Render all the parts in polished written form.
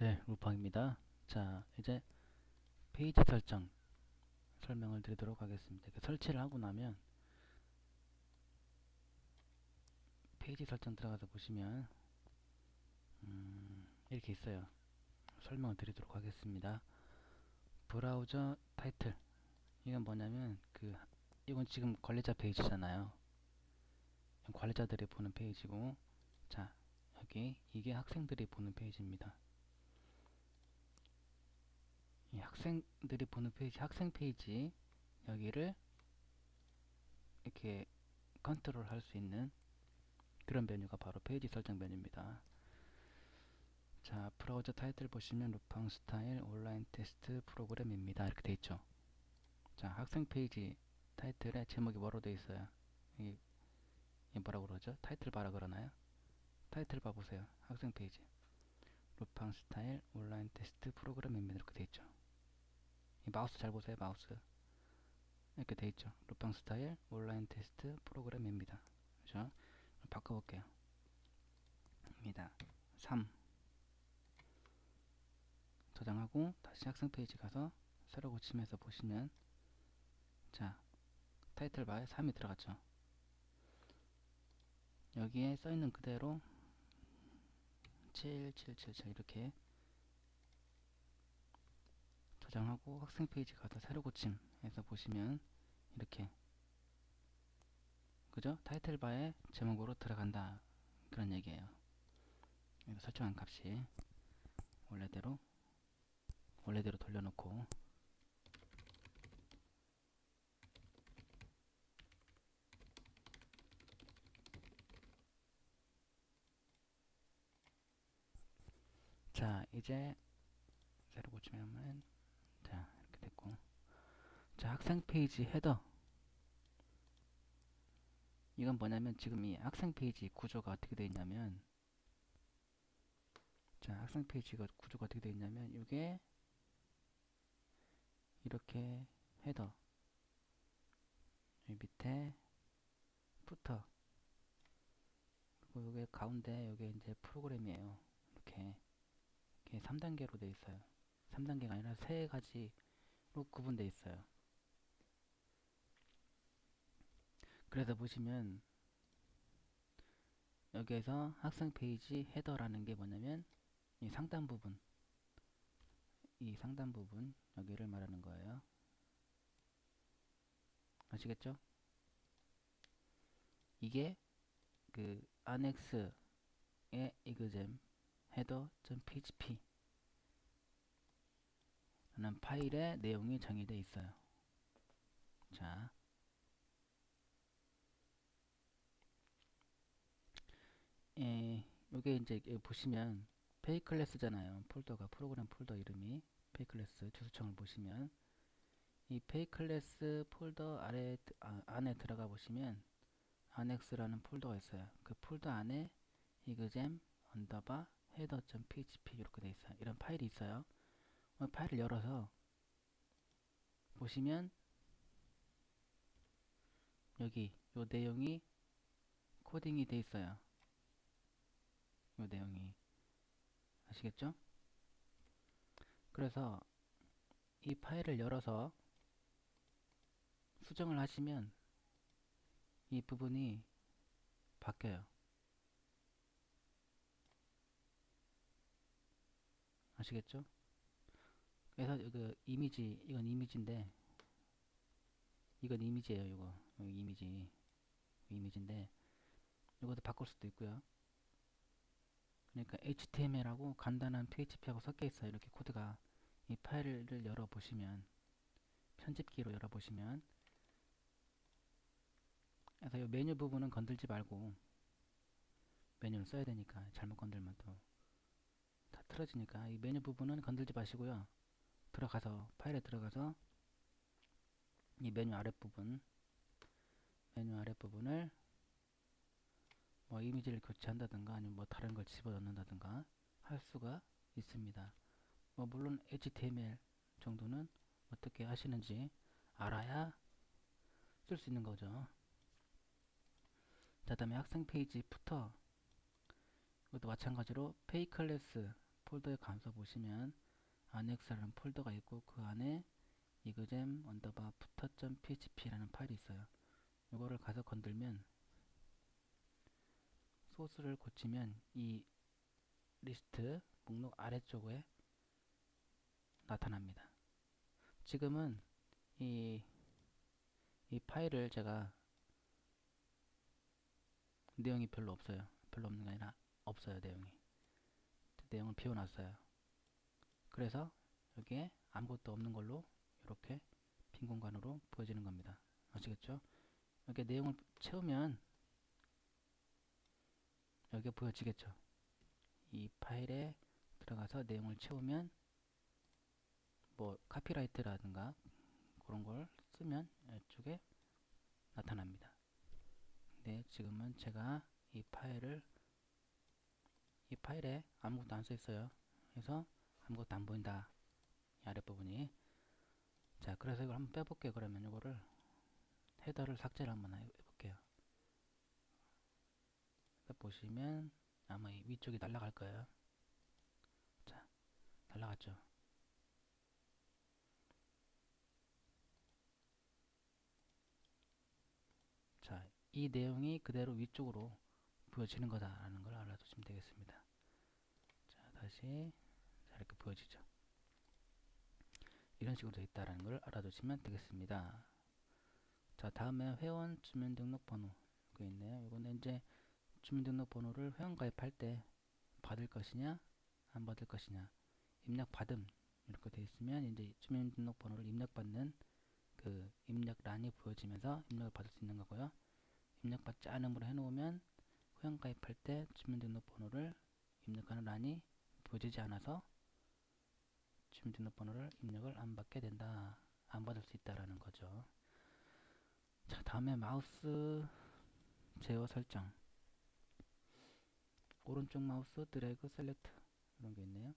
네, 루팡입니다. 자, 이제 페이지 설정 설명을 드리도록 하겠습니다. 설치를 하고 나면 페이지 설정 들어가서 보시면 이렇게 있어요. 설명을 드리도록 하겠습니다. 브라우저 타이틀, 이건 뭐냐면 이건 지금 관리자 페이지잖아요. 관리자들이 보는 페이지고, 자, 여기 이게 학생들이 보는 페이지입니다. 이 학생들이 보는 페이지, 학생 페이지, 여기를 이렇게 컨트롤 할 수 있는 그런 메뉴가 바로 페이지 설정 메뉴입니다. 자, 브라우저 타이틀 보시면 루팡 스타일 온라인 테스트 프로그램입니다. 이렇게 돼 있죠. 자, 학생 페이지 타이틀에 제목이 뭐로 돼 있어요? 이, 이 뭐라고 그러죠? 타이틀 바라 그러나요? 타이틀 봐보세요. 학생 페이지 루팡 스타일 온라인 테스트 프로그램입니다. 이렇게 돼 있죠. 이 마우스 잘 보세요. 마우스 이렇게 돼 있죠. 루팡 스타일 온라인 테스트 프로그램입니다. 그죠? 바꿔볼게요. 입니다. 3 저장하고 다시 학생 페이지 가서 새로 고침해서 보시면, 자, 타이틀 바에 3이 들어갔죠. 여기에 써있는 그대로 7777 이렇게 저장하고 학생 페이지 가서 새로 고침해서 보시면 이렇게, 그죠? 타이틀 바에 제목으로 들어간다, 그런 얘기예요. 설정한 값이 원래대로 돌려놓고, 자, 이제 새로 고침하면, 자, 이렇게 됐고, 자, 학생 페이지 헤더, 이건 뭐냐면 지금 이 학생 페이지 구조가 어떻게 되어 있냐면, 자, 학생 페이지가 구조가 어떻게 되어 있냐면, 이게 이렇게 헤더, 여기 밑에 부터, 그리고 여기 가운데 여기 이제 프로그램이에요. 이렇게 3단계로 되어 있어요. 3단계가 아니라 3가지로 구분되어 있어요. 그래서 보시면 여기에서 학생 페이지 헤더라는 게 뭐냐면 이 상단 부분, 여기를 말하는 거예요. 아시겠죠? 이게 그 안엑스의 exam header.php 라는 파일의 내용이 정의되어 있어요. 자, 요게 이제 여기 보시면 페이 클래스잖아요. 폴더가 프로그램 폴더 이름이 페이 클래스 주소창을 보시면 이 페이 클래스 폴더 안에 들어가 보시면 안엑스라는 폴더가 있어요. 그 폴더 안에 exam 언더바 header.php 이렇게 돼 있어요. 이런 파일이 있어요. 파일을 열어서 보시면 여기 요 내용이 코딩이 돼 있어요. 요 내용이, 아시겠죠? 그래서 이 파일을 열어서 수정을 하시면 이 부분이 바뀌어요. 아시겠죠? 그래서 그 이미지, 이건 이미지인데, 이건 이미지예요. 이거 여기 이미지인데 이것도 바꿀 수도 있고요. 그러니까 HTML하고 간단한 PHP하고 섞여 있어요. 이렇게 코드가. 이 파일을 열어보시면, 편집기로 열어보시면, 그래서 이 메뉴 부분은 건들지 말고, 메뉴를 써야 되니까 잘못 건들면 또 다 틀어지니까 이 메뉴 부분은 건들지 마시고요. 파일에 들어가서 이 메뉴 아랫부분을 뭐 이미지를 교체한다든가 아니면 뭐 다른 걸 집어넣는다든가 할 수가 있습니다. 뭐 물론 HTML 정도는 어떻게 하시는지 알아야 쓸 수 있는 거죠. 자, 다음에 학생 페이지 부터, 이것도 마찬가지로 페이 클래스 폴더에 감사 보시면 annex라는 폴더가 있고 그 안에 이그잼 언더바 footer.php라는 파일이 있어요. 이거를 가서 건들면 소스를 고치면 이 리스트 목록 아래쪽에 나타납니다. 지금은 이 파일을 제가 내용이 별로 없어요. 별로 없는 게 아니라 없어요. 내용을 비워놨어요. 그래서 여기에 아무것도 없는 걸로 이렇게 빈 공간으로 보여지는 겁니다. 아시겠죠? 이렇게 내용을 채우면 여기에 보여지겠죠? 이 파일에 들어가서 내용을 채우면 뭐 카피라이트라든가 그런 걸 쓰면 이쪽에 나타납니다. 근데 지금은 제가 이 파일에 아무것도 안 써 있어요. 그래서 아무것도 안 보인다. 이 아랫부분이. 자, 그래서 이걸 한번 빼볼게요. 그러면 이거를 헤더를 삭제를 한번 해볼게요. 보시면 아마 이 위쪽이 날아갈 거예요. 자, 날아갔죠. 자, 이 내용이 그대로 위쪽으로 보여지는 거다라는 걸 알아두시면 되겠습니다. 자, 다시 자, 이렇게 보여지죠. 이런 식으로 되어 있다는 걸 알아두시면 되겠습니다. 자, 다음에 회원 주민등록번호 그 있네요. 이거는 이제 주민등록번호를 회원가입할 때 받을 것이냐 안 받을 것이냐 입력받음 이렇게 되어 있으면 이제 주민등록번호를 입력받는 그 입력란이 보여지면서 입력을 받을 수 있는 거고요. 입력받지 않음으로 해놓으면 회원가입할 때 주민등록번호를 입력하는 란이 보여지지 않아서 주민등록번호를 입력을 안 받게 된다. 안 받을 수 있다라는 거죠. 자, 다음에 마우스 제어 설정. 오른쪽 마우스 드래그 셀렉트 이런 게 있네요.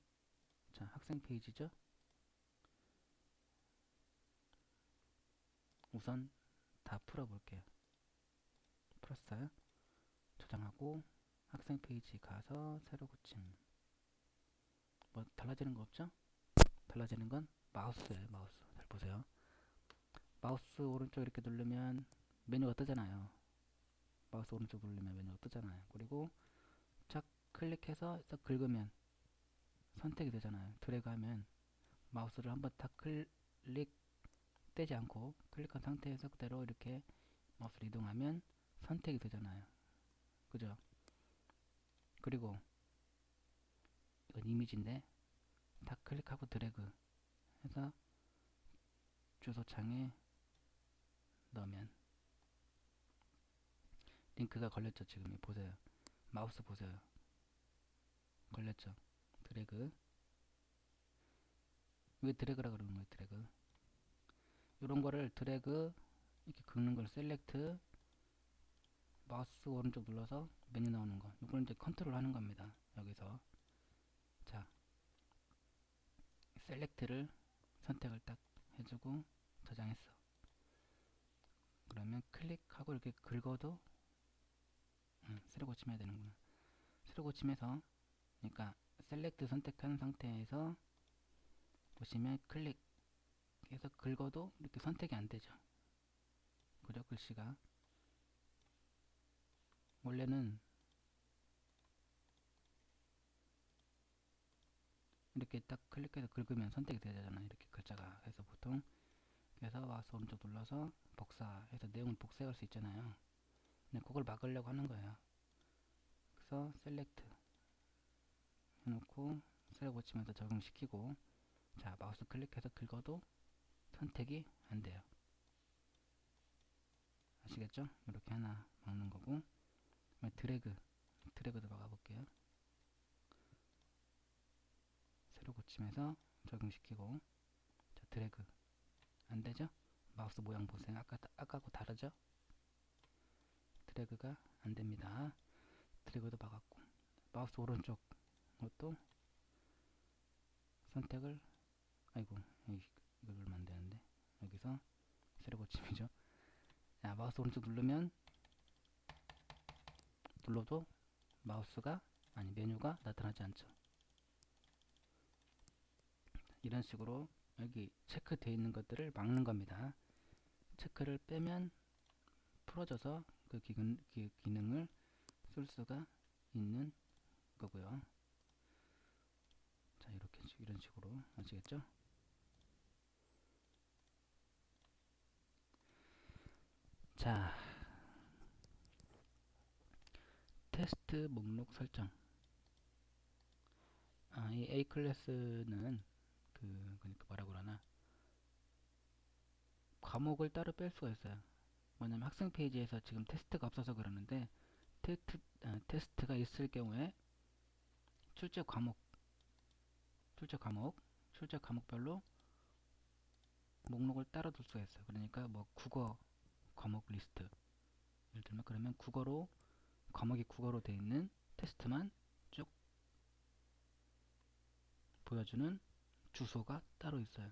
자, 학생 페이지죠. 우선 다 풀어볼게요. 풀었어요. 저장하고 학생 페이지 가서 새로 고침. 뭐 달라지는 거 없죠? 달라지는 건 마우스예요. 마우스. 잘 보세요. 마우스 오른쪽 이렇게 누르면 메뉴가 뜨잖아요. 마우스 오른쪽 누르면 메뉴가 뜨잖아요. 그리고 착 클릭해서 딱 긁으면 선택이 되잖아요. 드래그 하면 마우스를 한번 딱 클릭 떼지 않고 클릭한 상태에서 그대로 이렇게 마우스를 이동하면 선택이 되잖아요. 그죠? 그리고 이건 이미지인데 딱 클릭하고 드래그 해서 주소창에 넣으면 링크가 걸렸죠. 지금 보세요. 마우스 보세요. 걸렸죠. 드래그. 왜 드래그라 그러는 거예요? 드래그. 이런 거를 드래그 이렇게 긁는 걸 셀렉트 마우스 오른쪽 눌러서 메뉴 나오는 거. 이걸 이제 컨트롤 하는 겁니다. 여기서 자 셀렉트를 선택을 딱 해주고 저장했어. 그러면 클릭하고 이렇게 긁어도 새로 고침해야 되는구나. 새로 고침해서 그러니까 셀렉트 선택한 상태에서 보시면 클릭해서 긁어도 이렇게 선택이 안 되죠. 그죠? 글씨가 원래는 이렇게 딱 클릭해서 긁으면 선택이 되잖아요. 이렇게 글자가. 그래서 보통 그래서 마우스 오른쪽 눌러서 복사해서 내용을 복사할 수 있잖아요. 근데 그걸 막으려고 하는 거예요. 그래서 셀렉트 해놓고 새로 고치면서 적용시키고 자 마우스 클릭해서 긁어도 선택이 안 돼요. 아시겠죠? 이렇게 하나 막는 거고 드래그도 막아볼게요. 새로 고치면서 적용시키고 자 드래그 안 되죠? 마우스 모양 보세요. 아까하고 다르죠? 드래그가 안 됩니다. 드래그도 막았고 마우스 오른쪽 것도 선택을 아이고 이걸 누르면 안 되는데 여기서 새로 고침이죠. 자 마우스 오른쪽 눌러도 마우스가 아니 메뉴가 나타나지 않죠. 이런 식으로 여기 체크되어 있는 것들을 막는 겁니다. 체크를 빼면 풀어져서 그 기능을 쓸 수가 있는 거고요. 자, 이렇게 이런 식으로 아시겠죠? 자, 테스트 목록 설정. 이 A 클래스는 그러니까 뭐라고 그러나 과목을 따로 뺄 수가 있어요. 뭐냐면 학생 페이지에서 지금 테스트가 없어서 그러는데 테스트가 있을 경우에 출제 과목, 출제 과목별로 목록을 따로 둘 수가 있어요. 그러니까 뭐 국어 과목 리스트, 예를 들면 그러면 과목이 국어로 되어 있는 테스트만 쭉 보여주는 주소가 따로 있어요.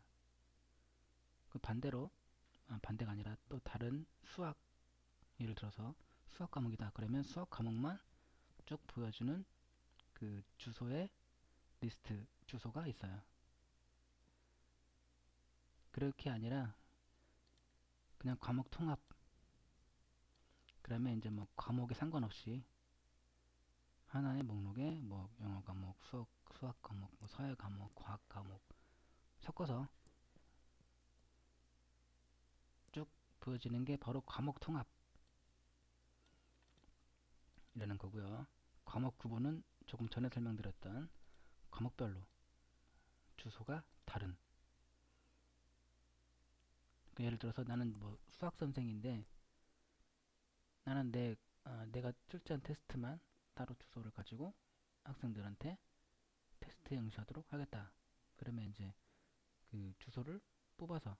그 반대로 반대가 아니라 또 다른 수학, 예를 들어서 수학 과목이다 그러면 수학 과목만 쭉 보여주는 그 주소의 리스트 주소가 있어요. 그렇게 아니라 그냥 과목 통합, 그러면 이제 뭐 과목에 상관없이 하나의 목록에 뭐 영어 과목, 수학 과목, 뭐 서예 과목, 과학 과목 섞어서 쭉 보여지는 게 바로 과목 통합이라는 거고요. 과목 구분은 조금 전에 설명드렸던 과목별로 주소가 다른. 그러니까 예를 들어서 나는 뭐 수학 선생인데 나는 내가 출제한 테스트만 따로 주소를 가지고 학생들한테 테스트 응시하도록 하겠다. 그러면 이제 그 주소를 뽑아서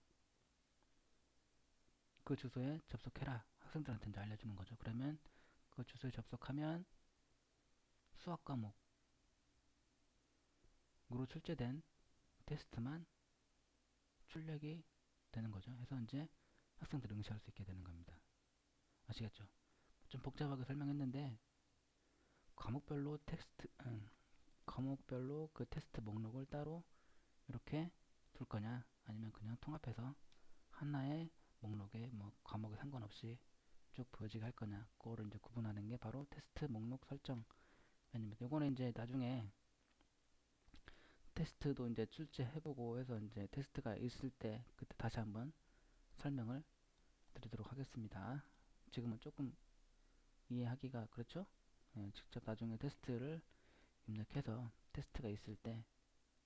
그 주소에 접속해라. 학생들한테 이제 알려주는 거죠. 그러면 그 주소에 접속하면 수학 과목으로 출제된 테스트만 출력이 되는 거죠. 해서 이제 학생들이 응시할 수 있게 되는 겁니다. 아시겠죠? 좀 복잡하게 설명했는데 과목별로 과목별로 그 테스트 목록을 따로 이렇게 둘 거냐 아니면 그냥 통합해서 하나의 목록에 뭐 과목에 상관없이 쭉 보여지게 할 거냐 그거를 이제 구분하는 게 바로 테스트 목록 설정. 아니면 요거는 이제 나중에 테스트도 이제 출제해보고 해서 이제 테스트가 있을 때 그때 다시 한번 설명을 드리도록 하겠습니다. 지금은 조금 이해하기가 그렇죠? 직접 나중에 테스트를 입력해서 테스트가 있을 때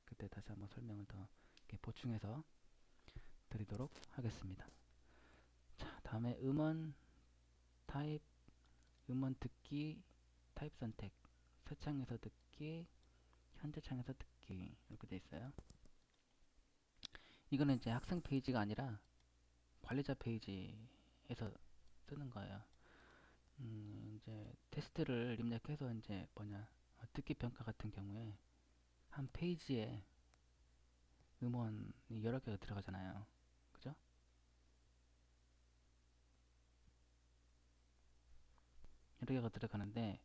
그때 다시 한번 설명을 더 이렇게 보충해서 드리도록 하겠습니다. 자, 다음에 음원 타입, 음원 듣기, 타입 선택, 새 창에서 듣기, 현재 창에서 듣기 이렇게 돼 있어요. 이거는 이제 학생 페이지가 아니라 관리자 페이지에서 쓰는 거예요. 이제 테스트를 입력해서 이제 듣기 평가 같은 경우에 한 페이지에 음원이 여러 개가 들어가잖아요. 그죠? 여러 개가 들어가는데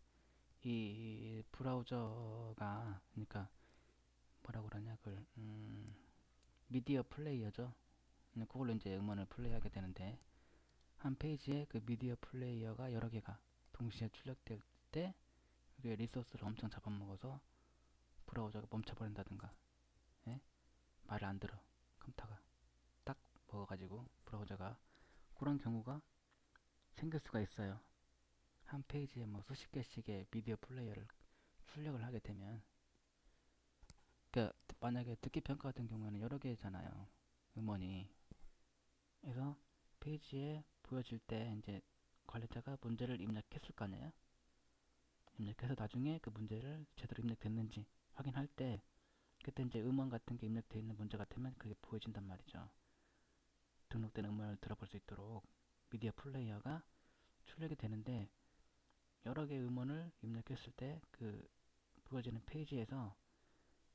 이 브라우저가 그러니까 뭐라고 그러냐 그걸 미디어 플레이어죠. 그걸로 이제 음원을 플레이하게 되는데 한 페이지에 그 미디어 플레이어가 여러 개가 동시에 출력될 때 그게 리소스를 엄청 잡아먹어서 브라우저가 멈춰버린다든가, 예? 말을 안 들어 컴퓨터가 딱 먹어가지고 브라우저가 그런 경우가 생길 수가 있어요. 한 페이지에 뭐 수십 개씩의 미디어 플레이어를 출력을 하게 되면 그러니까 만약에 듣기 평가 같은 경우에는 여러 개잖아요. 음원이. 그래서 페이지에 보여질 때 이제 관리자가 문제를 입력했을 거 아니에요. 입력해서 나중에 그 문제를 제대로 입력됐는지 확인할 때 그때 이제 음원 같은 게 입력되어 있는 문제 같으면 그게 보여진단 말이죠. 등록된 음원을 들어볼 수 있도록 미디어 플레이어가 출력이 되는데 여러 개의 음원을 입력했을 때 그 보여지는 페이지에서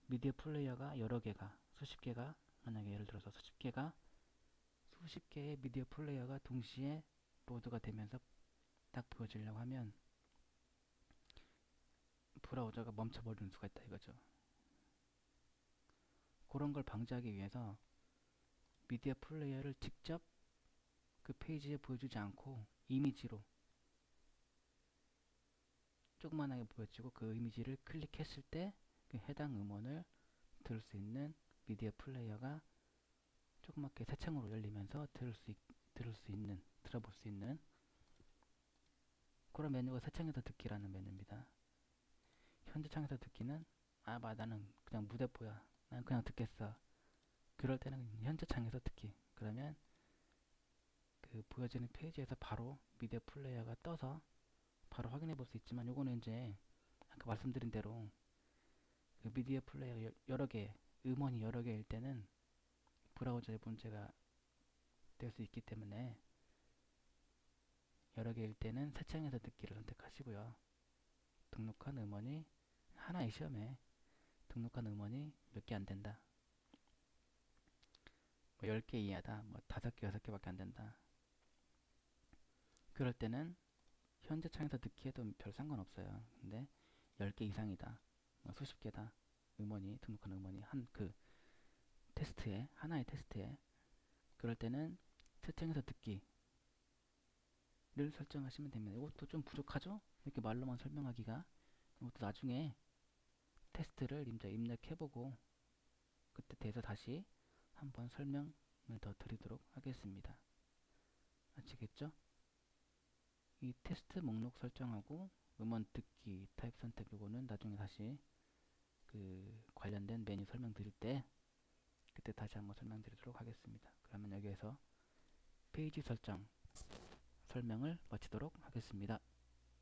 미디어 플레이어가 여러 개가 수십 개가 만약에 예를 들어서 수십 개의 미디어 플레이어가 동시에 로드가 되면서 딱 보여지려고 하면 브라우저가 멈춰버리는 수가 있다 이거죠. 그런 걸 방지하기 위해서 미디어 플레이어를 직접 그 페이지에 보여주지 않고 이미지로 조그만하게 보여지고 그 이미지를 클릭했을 때 그 해당 음원을 들을 수 있는 미디어 플레이어가 조그맣게 새 창으로 열리면서 들어볼 수 있는 그런 메뉴가 새 창에서 듣기라는 메뉴입니다. 현재 창에서 듣기는 나는 그냥 무대뽀야. 난 그냥 듣겠어. 그럴 때는 현재 창에서 듣기. 그러면 그 보여지는 페이지에서 바로 미디어 플레이어가 떠서 바로 확인해 볼 수 있지만 요거는 이제 아까 말씀드린 대로 그 미디어 플레이어 여러 개, 음원이 여러 개일 때는 브라우저에 문제가 될 수 있기 때문에 여러 개일 때는 새 창에서 듣기를 선택하시고요. 등록한 음원이 하나의 시험에 등록한 음원이 몇 개 안 된다. 뭐 10개 이하다. 뭐 5개, 6개밖에 안 된다. 그럴 때는 현재 창에서 듣기에도 별 상관없어요. 근데 10개 이상이다. 뭐 수십 개다. 등록한 음원이 하나의 테스트에 그럴 때는 새 창에서 듣기를 설정하시면 됩니다. 이것도 좀 부족하죠? 이렇게 말로만 설명하기가. 이것도 나중에 테스트를 이제 입력해보고 그때 돼서 다시 한번 설명을 더 드리도록 하겠습니다. 아시겠죠? 이 테스트 목록 설정하고 음원 듣기 타입 선택 요거는 나중에 다시 그 관련된 메뉴 설명드릴 때 그때 다시 한번 설명드리도록 하겠습니다. 그러면 여기에서 페이지 설정 설명을 마치도록 하겠습니다.